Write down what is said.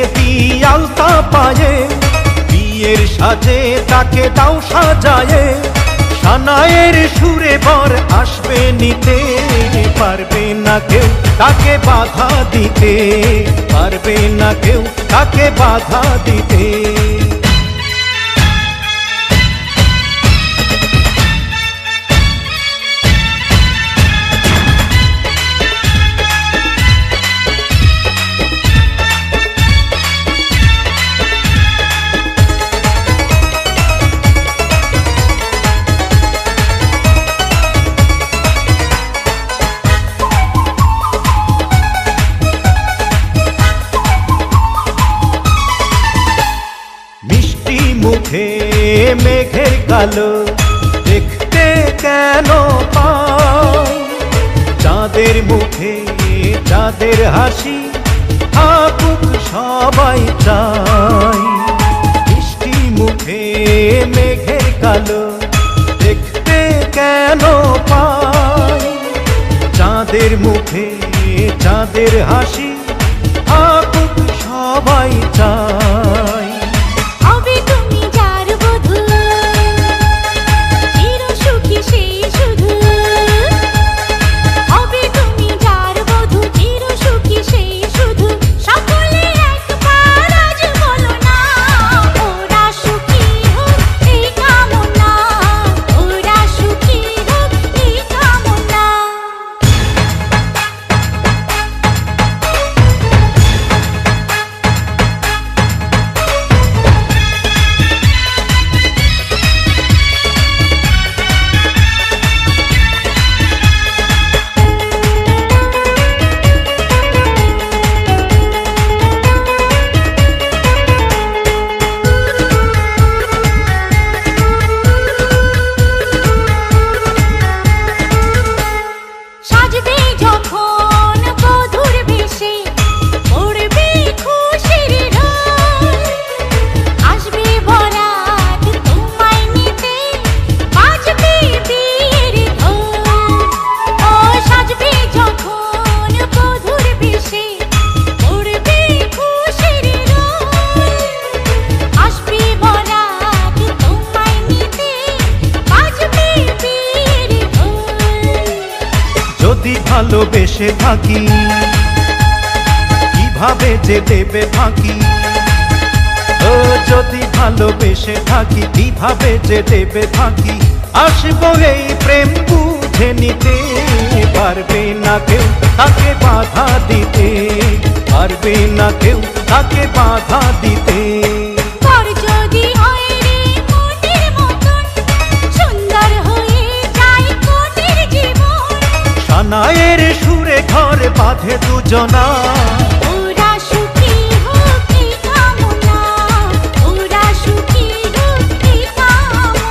মেহেদি আলতা পায়ে, বিয়ের সাজে তাকে দাও সাজায়ে, সানায়ের সুরে বর আসবে নিতে, পারবে না কেউ তাকে বাধা দিতে, পারবে না কেউ তাকে বাধা দিতে। মুখে মেঘের কালো দেখতে কেন পাই, চাঁদের মুখে চাঁদের হাসি থাকুক সবাই চাই। মিষ্টি মুখে মেঘের কালো দেখতে কেন পাই, চাঁদের মুখে চাঁদের হাসি থাকুক সবাই চাই। যদি ভালোবেসে থাকি কিভাবে যে দেবে ফাঁকি, ও যদি ভালোবেসে থাকি কিভাবে যে দেবে ফাঁকি, আসবো এই প্রেম বুঝে নিতে, পারবে না কেউ তাকে বাধা দিতে, পারবে না কেউ তাকে বাধা দিতে। সানায়ের সুরে ঘর বাঁধে দুজনা।